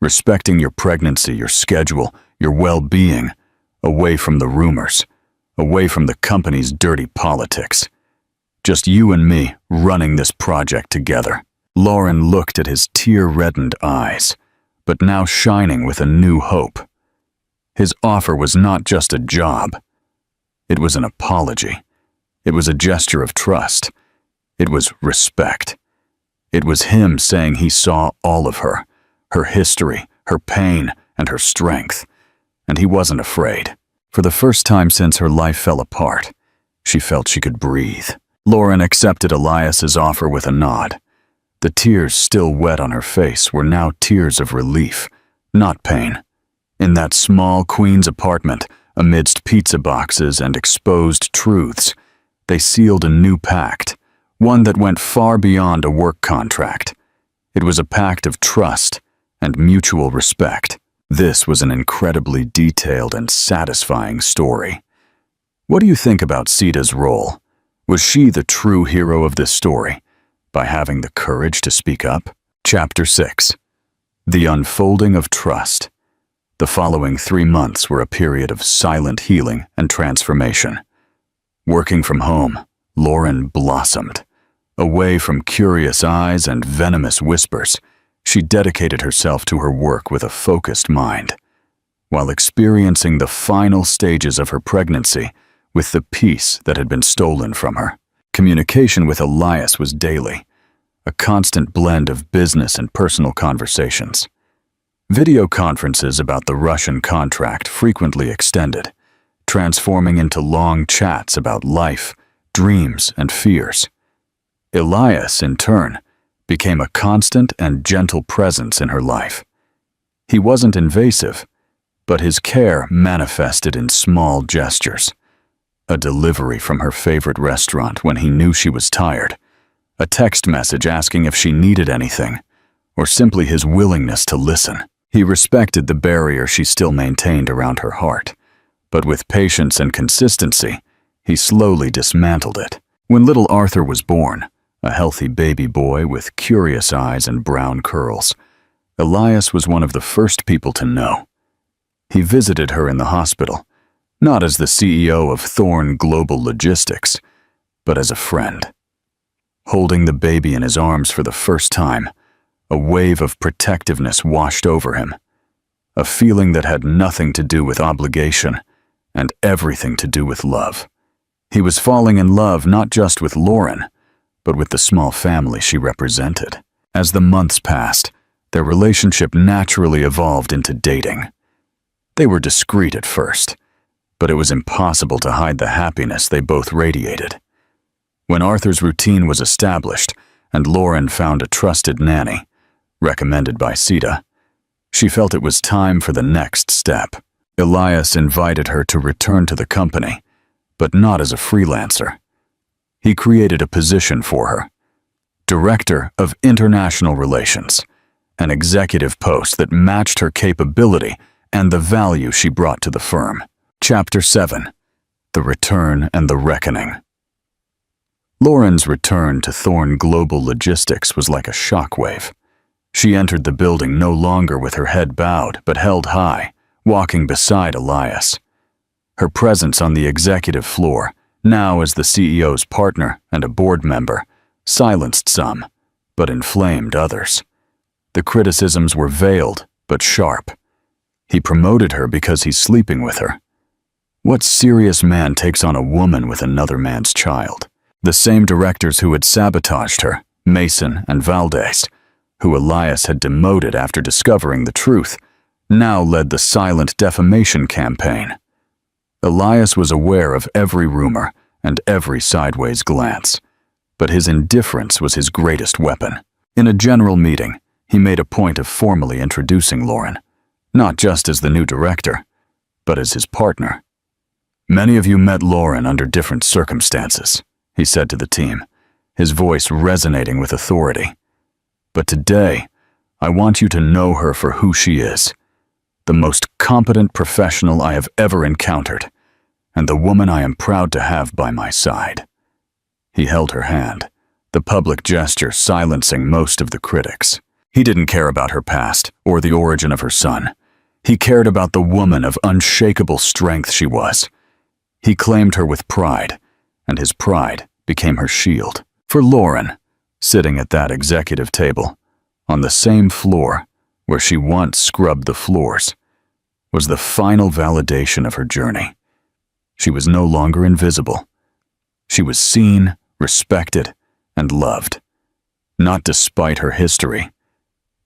Respecting your pregnancy, your schedule, your well-being, away from the rumors, away from the company's dirty politics. Just you and me running this project together." Lauren looked at his tear-reddened eyes, but now shining with a new hope. His offer was not just a job. It was an apology. It was a gesture of trust. It was respect. It was him saying he saw all of her history, her pain, and her strength, and he wasn't afraid. For the first time since her life fell apart, she felt she could breathe. Lauren accepted Elias's offer with a nod. The tears still wet on her face were now tears of relief, not pain. In that small Queens apartment, amidst pizza boxes and exposed truths, they sealed a new pact, one that went far beyond a work contract. It was a pact of trust and mutual respect. This was an incredibly detailed and satisfying story. What do you think about Sita's role? Was she the true hero of this story, by having the courage to speak up? Chapter 6. The Unfolding of Trust. The following 3 months were a period of silent healing and transformation. Working from home, Lauren blossomed. Away from curious eyes and venomous whispers, she dedicated herself to her work with a focused mind, while experiencing the final stages of her pregnancy with the peace that had been stolen from her. Communication with Elias was daily, a constant blend of business and personal conversations. Video conferences about the Russian contract frequently extended, transforming into long chats about life, dreams, and fears. Elias, in turn, became a constant and gentle presence in her life. He wasn't invasive, but his care manifested in small gestures. A delivery from her favorite restaurant when he knew she was tired, a text message asking if she needed anything, or simply his willingness to listen. He respected the barrier she still maintained around her heart, but with patience and consistency, he slowly dismantled it. When little Arthur was born, a healthy baby boy with curious eyes and brown curls, Elias was one of the first people to know. He visited her in the hospital, not as the CEO of Thorne Global Logistics, but as a friend. Holding the baby in his arms for the first time, a wave of protectiveness washed over him, a feeling that had nothing to do with obligation and everything to do with love. He was falling in love not just with Lauren, but with the small family she represented. As the months passed, their relationship naturally evolved into dating. They were discreet at first, but it was impossible to hide the happiness they both radiated. When Arthur's routine was established and Lauren found a trusted nanny, recommended by Sita, she felt it was time for the next step. Elias invited her to return to the company, but not as a freelancer. He created a position for her, Director of International Relations, an executive post that matched her capability and the value she brought to the firm. Chapter 7. The Return and the Reckoning. Lauren's return to Thorne Global Logistics was like a shockwave. She entered the building no longer with her head bowed, but held high, walking beside Elias. Her presence on the executive floor, now as the CEO's partner and a board member, silenced some, but inflamed others. The criticisms were veiled, but sharp. He promoted her because he's sleeping with her. What serious man takes on a woman with another man's child? The same directors who had sabotaged her, Mason and Valdez, who Elias had demoted after discovering the truth, now led the silent defamation campaign. Elias was aware of every rumor and every sideways glance, but his indifference was his greatest weapon. In a general meeting, he made a point of formally introducing Lauren, not just as the new director, but as his partner. "Many of you met Lauren under different circumstances," he said to the team, his voice resonating with authority. "But today, I want you to know her for who she is, the most competent professional I have ever encountered, and the woman I am proud to have by my side." He held her hand, the public gesture silencing most of the critics. He didn't care about her past or the origin of her son. He cared about the woman of unshakable strength she was. He claimed her with pride, and his pride became her shield. For Lauren, sitting at that executive table, on the same floor where she once scrubbed the floors, was the final validation of her journey. She was no longer invisible. She was seen, respected, and loved, not despite her history,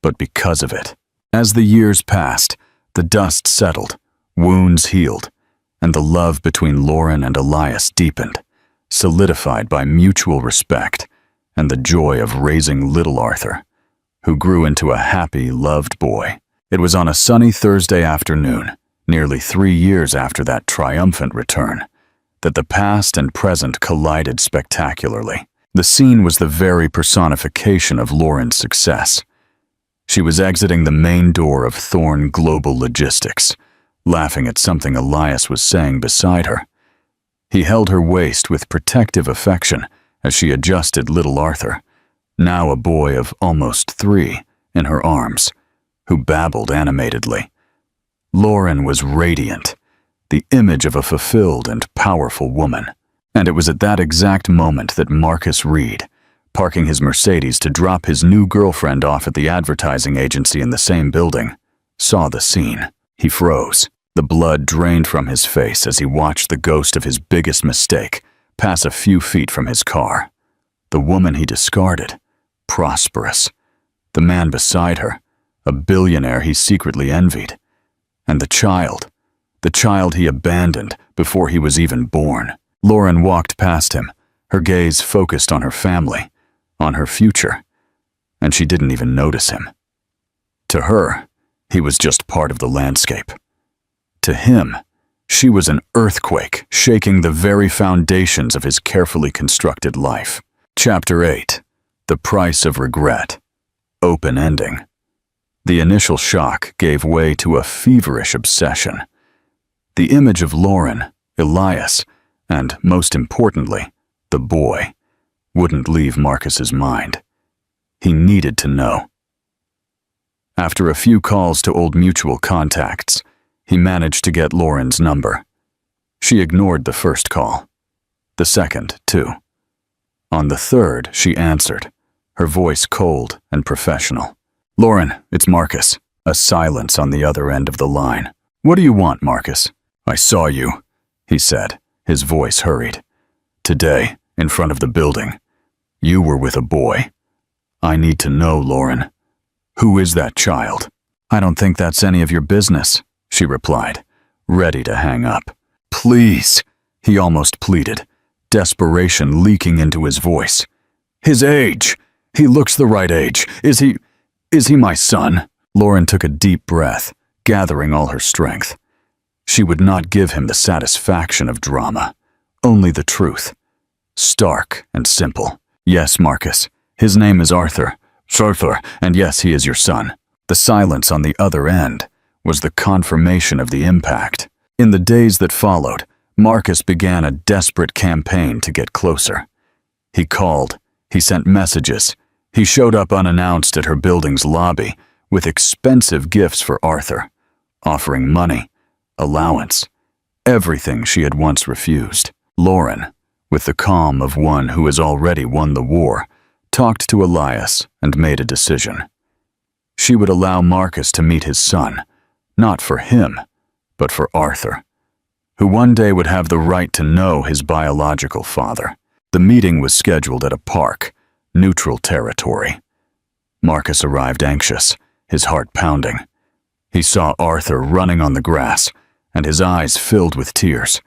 but because of it. As the years passed, the dust settled, wounds healed, and the love between Lauren and Elias deepened, solidified by mutual respect and the joy of raising little Arthur, who grew into a happy, loved boy. It was on a sunny Thursday afternoon, nearly 3 years after that triumphant return, that the past and present collided spectacularly. The scene was the very personification of Lauren's success. She was exiting the main door of Thorne Global Logistics, laughing at something Elias was saying beside her. He held her waist with protective affection as she adjusted little Arthur, now a boy of almost 3, in her arms, who babbled animatedly. Lauren was radiant, the image of a fulfilled and powerful woman. And it was at that exact moment that Marcus Reed, parking his Mercedes to drop his new girlfriend off at the advertising agency in the same building, saw the scene. He froze. The blood drained from his face as he watched the ghost of his biggest mistake pass a few feet from his car. The woman he discarded, prosperous. The man beside her, a billionaire he secretly envied. And the child he abandoned before he was even born. Lauren walked past him, her gaze focused on her family, on her future, and she didn't even notice him. To her, he was just part of the landscape. To him, she was an earthquake shaking the very foundations of his carefully constructed life. Chapter 8. The Price of Regret. Open ending. The initial shock gave way to a feverish obsession. The image of Lauren, Elias, and, most importantly, the boy, wouldn't leave Marcus's mind. He needed to know. After a few calls to old mutual contacts, he managed to get Lauren's number. She ignored the first call. The second, too. On the third, she answered, her voice cold and professional. "Lauren, it's Marcus." A silence on the other end of the line. "What do you want, Marcus?" "I saw you," he said, his voice hurried. "Today, in front of the building. You were with a boy. I need to know, Lauren. Who is that child?" "I don't think that's any of your business," she replied, ready to hang up. "Please," he almost pleaded, desperation leaking into his voice. "His age. He looks the right age. Is he my son?" Lauren took a deep breath, gathering all her strength. She would not give him the satisfaction of drama, only the truth. Stark and simple. "Yes, Marcus. His name is Arthur. Arthur, and yes, he is your son." The silence on the other end was the confirmation of the impact. In the days that followed, Marcus began a desperate campaign to get closer. He called, he sent messages, he showed up unannounced at her building's lobby with expensive gifts for Arthur, offering money, allowance, everything she had once refused. Lauren, with the calm of one who has already won the war, talked to Elias and made a decision. She would allow Marcus to meet his son, not for him, but for Arthur, who one day would have the right to know his biological father. The meeting was scheduled at a park, neutral territory. Marcus arrived anxious, his heart pounding. He saw Arthur running on the grass, and his eyes filled with tears.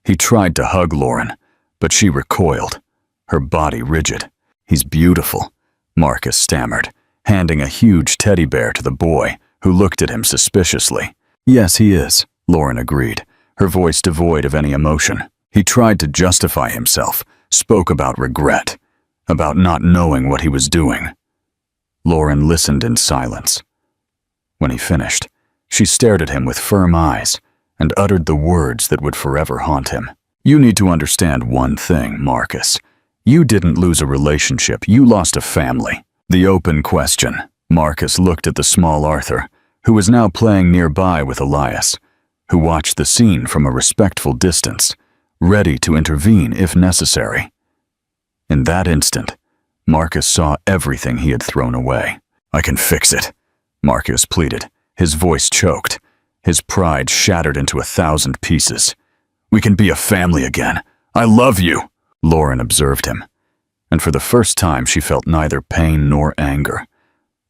He tried to hug Lauren, but she recoiled, her body rigid. "He's beautiful," Marcus stammered, handing a huge teddy bear to the boy, who looked at him suspiciously. "Yes, he is," Lauren agreed, her voice devoid of any emotion. He tried to justify himself, spoke about regret, about not knowing what he was doing. Lauren listened in silence. When he finished, she stared at him with firm eyes and uttered the words that would forever haunt him. "You need to understand one thing, Marcus. You didn't lose a relationship, you lost a family." The open question. Marcus looked at the small Arthur, who was now playing nearby with Elias, who watched the scene from a respectful distance, ready to intervene if necessary. In that instant, Marcus saw everything he had thrown away. "I can fix it," Marcus pleaded, his voice choked, his pride shattered into 1,000 pieces. "We can be a family again. I love you." Lauren observed him, and for the first time she felt neither pain nor anger,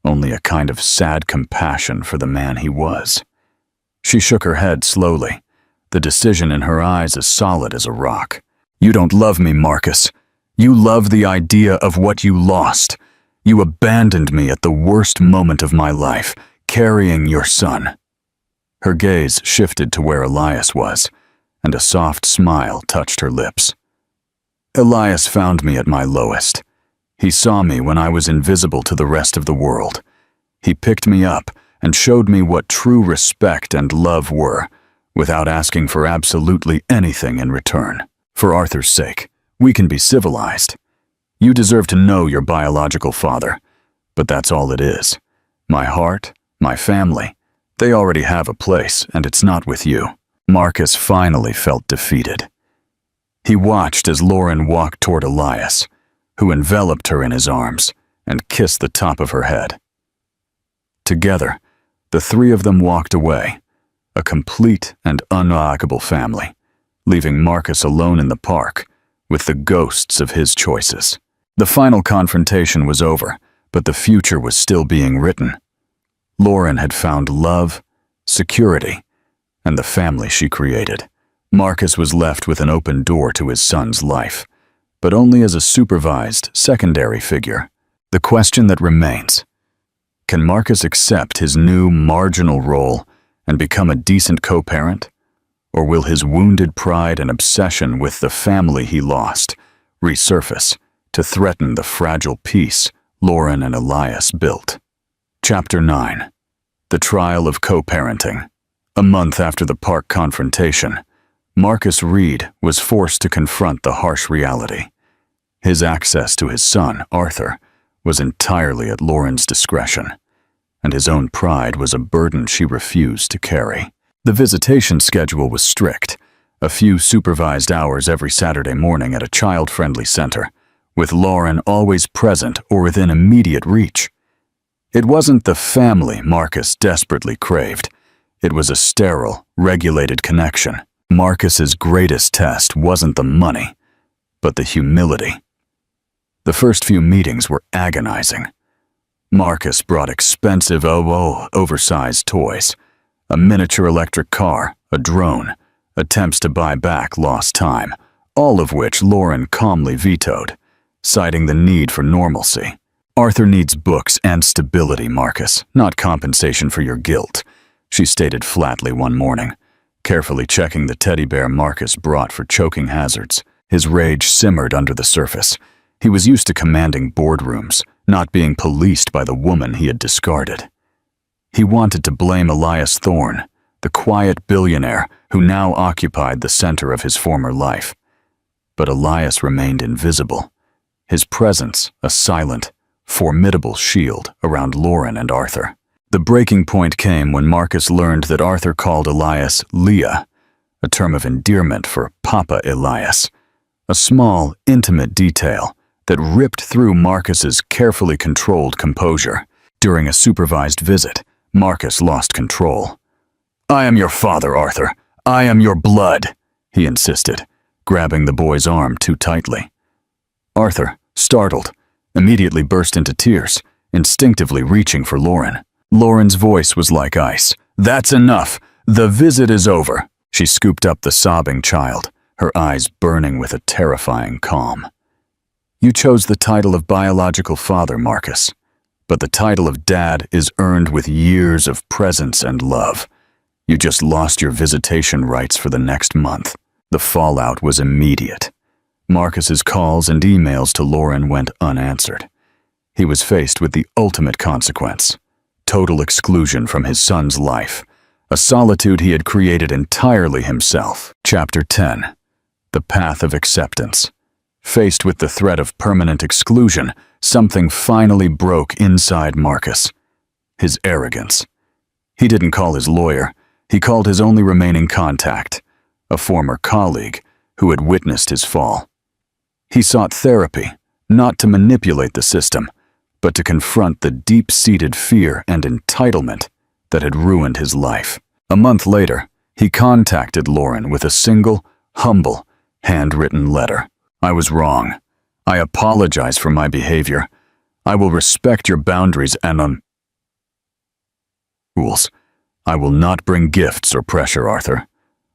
only a kind of sad compassion for the man he was. She shook her head slowly, the decision in her eyes as solid as a rock. "You don't love me, Marcus. You love the idea of what you lost. You abandoned me at the worst moment of my life, carrying your son." Her gaze shifted to where Elias was, and a soft smile touched her lips. "Elias found me at my lowest. He saw me when I was invisible to the rest of the world. He picked me up and showed me what true respect and love were, without asking for absolutely anything in return. For Arthur's sake, we can be civilized. You deserve to know your biological father, but that's all it is. My heart, my family, they already have a place, and it's not with you." Marcus finally felt defeated. He watched as Lauren walked toward Elias, who enveloped her in his arms and kissed the top of her head. Together, the three of them walked away, a complete and unlikable family, leaving Marcus alone in the park with the ghosts of his choices. The final confrontation was over, but the future was still being written. Lauren had found love, security, and the family she created. Marcus was left with an open door to his son's life, but only as a supervised, secondary figure. The question that remains: can Marcus accept his new marginal role and become a decent co-parent? Or will his wounded pride and obsession with the family he lost resurface to threaten the fragile peace Lauren and Elias built? Chapter 9. The Trial of Co-Parenting. A month after the park confrontation, Marcus Reed was forced to confront the harsh reality. His access to his son, Arthur, was entirely at Lauren's discretion, and his own pride was a burden she refused to carry. The visitation schedule was strict, a few supervised hours every Saturday morning at a child-friendly center, with Lauren always present or within immediate reach. It wasn't the family Marcus desperately craved. It was a sterile, regulated connection. Marcus's greatest test wasn't the money, but the humility. The first few meetings were agonizing. Marcus brought expensive, oversized toys, a miniature electric car, a drone, attempts to buy back lost time, all of which Lauren calmly vetoed, citing the need for normalcy. "Arthur needs books and stability, Marcus, not compensation for your guilt," she stated flatly one morning, carefully checking the teddy bear Marcus brought for choking hazards. His rage simmered under the surface. He was used to commanding boardrooms, not being policed by the woman he had discarded. He wanted to blame Elias Thorne, the quiet billionaire who now occupied the center of his former life. But Elias remained invisible, his presence a silent, formidable shield around Lauren and Arthur. The breaking point came when Marcus learned that Arthur called Elias Leah, a term of endearment for Papa Elias, a small, intimate detail that ripped through Marcus's carefully controlled composure. During a supervised visit, Marcus lost control. "I am your father, Arthur. I am your blood," he insisted, grabbing the boy's arm too tightly. Arthur, startled, immediately burst into tears, instinctively reaching for Lauren. Lauren's voice was like ice. "That's enough. The visit is over." She scooped up the sobbing child, her eyes burning with a terrifying calm. "You chose the title of biological father, Marcus, but the title of dad is earned with years of presence and love. You just lost your visitation rights for the next month." The fallout was immediate. Marcus's calls and emails to Lauren went unanswered. He was faced with the ultimate consequence: total exclusion from his son's life, a solitude he had created entirely himself. Chapter 10. The Path of Acceptance. Faced with the threat of permanent exclusion, something finally broke inside Marcus: his arrogance. He didn't call his lawyer. He called his only remaining contact, a former colleague who had witnessed his fall. He sought therapy, not to manipulate the system, but to confront the deep-seated fear and entitlement that had ruined his life. A month later, he contacted Lauren with a single, humble, handwritten letter. "I was wrong. I apologize for my behavior. I will respect your boundaries and rules. I will not bring gifts or pressure, Arthur.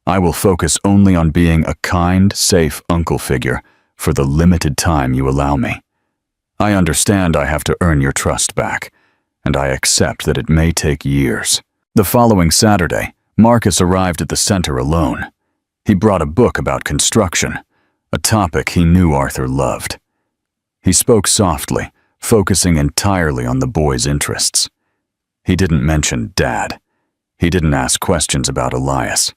I will focus only on being a kind, safe uncle figure for the limited time you allow me. I understand I have to earn your trust back, and I accept that it may take years." The following Saturday, Marcus arrived at the center alone. He brought a book about construction, a topic he knew Arthur loved. He spoke softly, focusing entirely on the boy's interests. He didn't mention Dad. He didn't ask questions about Elias.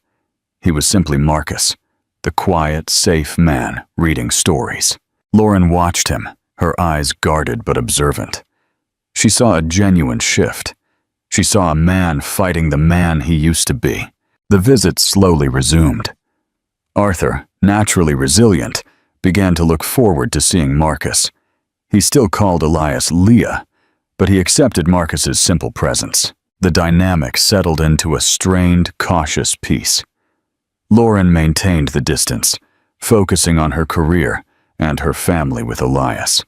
He was simply Marcus, the quiet, safe man reading stories. Lauren watched him, her eyes guarded but observant. She saw a genuine shift. She saw a man fighting the man he used to be. The visit slowly resumed. Arthur, naturally resilient, began to look forward to seeing Marcus. He still called Elias Leah, but he accepted Marcus's simple presence. The dynamic settled into a strained, cautious peace. Lauren maintained the distance, focusing on her career and her family with Elias.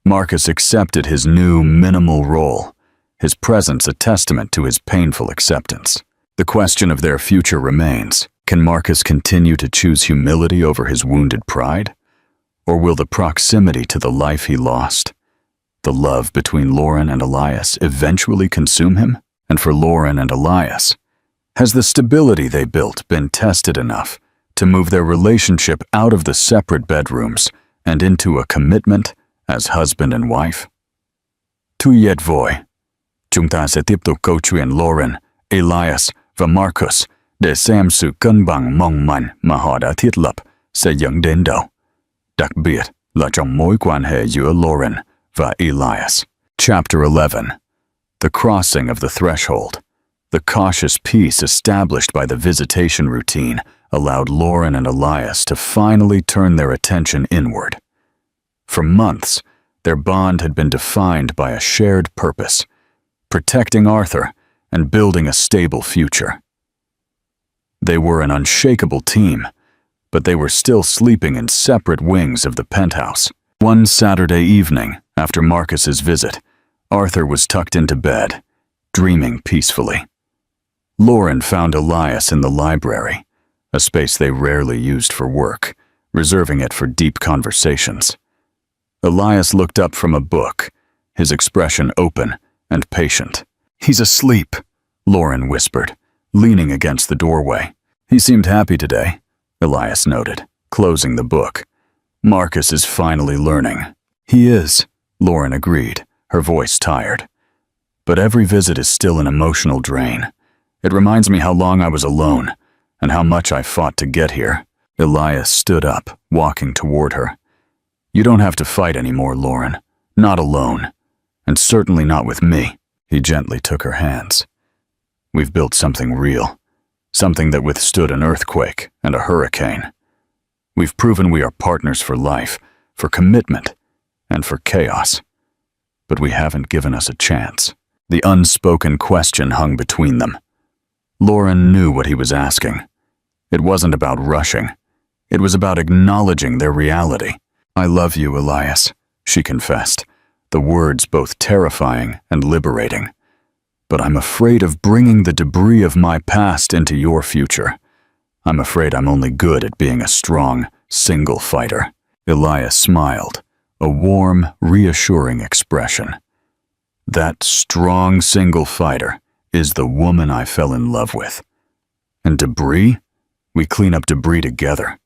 Marcus accepted his new, minimal role, his presence a testament to his painful acceptance. The question of their future remains. Can Marcus continue to choose humility over his wounded pride? Or will the proximity to the life he lost, the love between Lauren and Elias, eventually consume him? And for Lauren and Elias, has the stability they built been tested enough to move their relationship out of the separate bedrooms and into a commitment as husband and wife? Tuyet voi, chúng ta sẽ tiếp tục câu chuyện Lauren, Elias và Marcus để xem sự cân bằng mong manh mà họ đã thiết lập sẽ dẫn đến đâu, đặc biệt là trong mối quan hệ giữa Lauren và Elias. Chapter 11. The Crossing of the Threshold. The cautious peace established by the visitation routine allowed Lauren and Elias to finally turn their attention inward. For months, their bond had been defined by a shared purpose, protecting Arthur and building a stable future. They were an unshakable team, but they were still sleeping in separate wings of the penthouse. One Saturday evening, after Marcus's visit, Arthur was tucked into bed, dreaming peacefully. Lauren found Elias in the library, a space they rarely used for work, reserving it for deep conversations. Elias looked up from a book, his expression open and patient. "He's asleep," Lauren whispered, leaning against the doorway. "He seemed happy today," Elias noted, closing the book. "Marcus is finally learning." "He is," Lauren agreed, her voice tired. "But every visit is still an emotional drain. It reminds me how long I was alone, and how much I fought to get here." Elias stood up, walking toward her. "You don't have to fight anymore, Lauren. Not alone. And certainly not with me." He gently took her hands. "We've built something real. Something that withstood an earthquake and a hurricane. We've proven we are partners for life, for commitment, and for chaos. But we haven't given us a chance." The unspoken question hung between them. Lauren knew what he was asking. It wasn't about rushing. It was about acknowledging their reality. "I love you, Elias," she confessed, the words both terrifying and liberating. "But I'm afraid of bringing the debris of my past into your future. I'm afraid I'm only good at being a strong, single fighter." Elias smiled, a warm, reassuring expression. "That strong single fighter is the woman I fell in love with. And debris? We clean up debris together.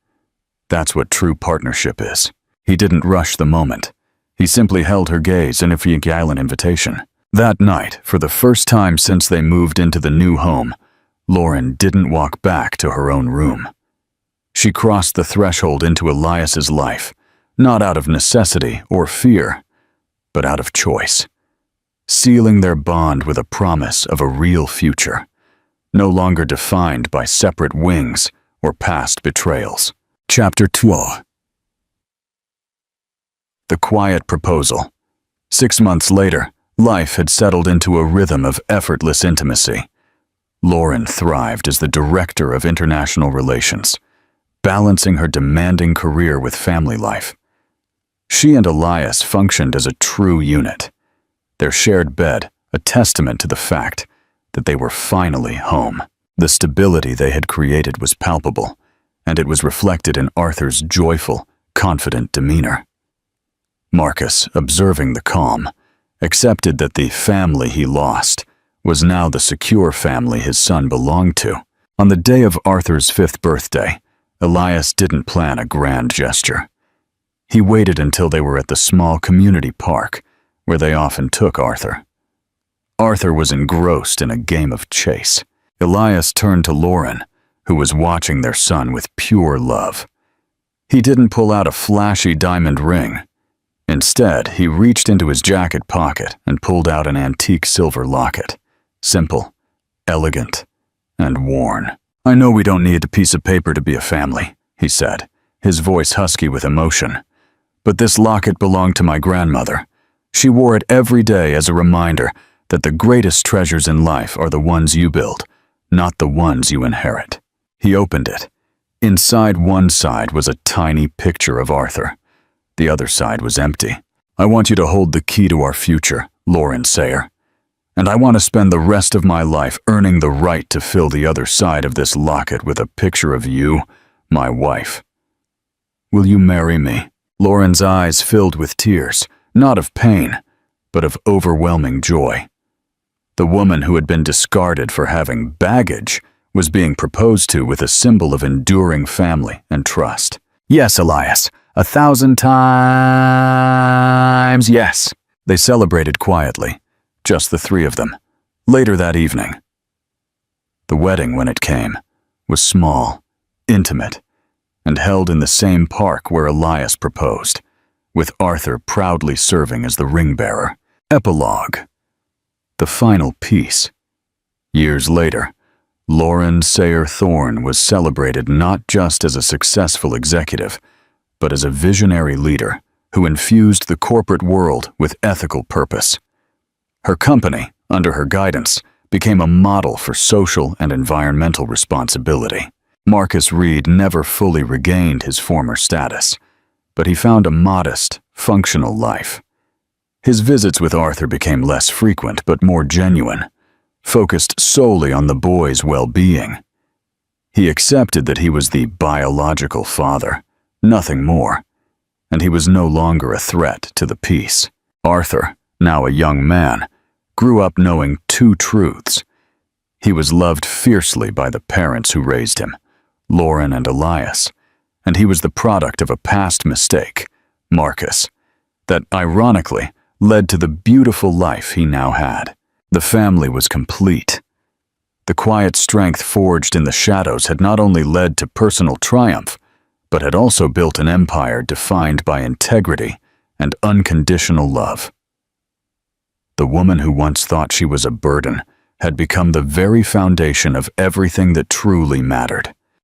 That's what true partnership is." He didn't rush the moment. He simply held her gaze in a an invitation. That night, for the first time since they moved into the new home, Lauren didn't walk back to her own room. She crossed the threshold into Elias's life, not out of necessity or fear, but out of choice, sealing their bond with a promise of a real future, no longer defined by separate wings or past betrayals. Chapter 12. The quiet proposal. 6 months later, life had settled into a rhythm of effortless intimacy. Lauren thrived as the director of international relations, balancing her demanding career with family life. She and Elias functioned as a true unit, their shared bed a testament to the fact that they were finally home. The stability they had created was palpable, and it was reflected in Arthur's joyful, confident demeanor. Marcus, observing the calm, accepted that the family he lost was now the secure family his son belonged to. On the day of Arthur's 5th birthday, Elias didn't plan a grand gesture. He waited until they were at the small community park, where they often took Arthur. Arthur was engrossed in a game of chase. Elias turned to Lauren, who was watching their son with pure love. He didn't pull out a flashy diamond ring. Instead, he reached into his jacket pocket and pulled out an antique silver locket. Simple, elegant, and worn. "I know we don't need a piece of paper to be a family," he said, his voice husky with emotion. "But this locket belonged to my grandmother. She wore it every day as a reminder that the greatest treasures in life are the ones you build, not the ones you inherit." He opened it. Inside one side was a tiny picture of Arthur. The other side was empty. "I want you to hold the key to our future, Lauren Sayer. And I want to spend the rest of my life earning the right to fill the other side of this locket with a picture of you, my wife. Will you marry me?" Lauren's eyes filled with tears, not of pain, but of overwhelming joy. The woman who had been discarded for having baggage was being proposed to with a symbol of enduring family and trust. "Yes, Elias, 1,000 times yes." They celebrated quietly, just the three of them, later that evening. The wedding, when it came, was small, intimate, and held in the same park where Elias proposed, with Arthur proudly serving as the ring-bearer. Epilogue. The final piece. Years later, Lauren Sayer Thorne was celebrated not just as a successful executive, but as a visionary leader who infused the corporate world with ethical purpose. Her company, under her guidance, became a model for social and environmental responsibility. Marcus Reed never fully regained his former status, but he found a modest, functional life. His visits with Arthur became less frequent but more genuine, focused solely on the boy's well-being. He accepted that he was the biological father, nothing more, and he was no longer a threat to the peace. Arthur, now a young man, grew up knowing two truths. He was loved fiercely by the parents who raised him, Lauren and Elias, and he was the product of a past mistake, Marcus, that ironically led to the beautiful life he now had. The family was complete. The quiet strength forged in the shadows had not only led to personal triumph, but had also built an empire defined by integrity and unconditional love. The woman who once thought she was a burden had become the very foundation of everything that truly mattered.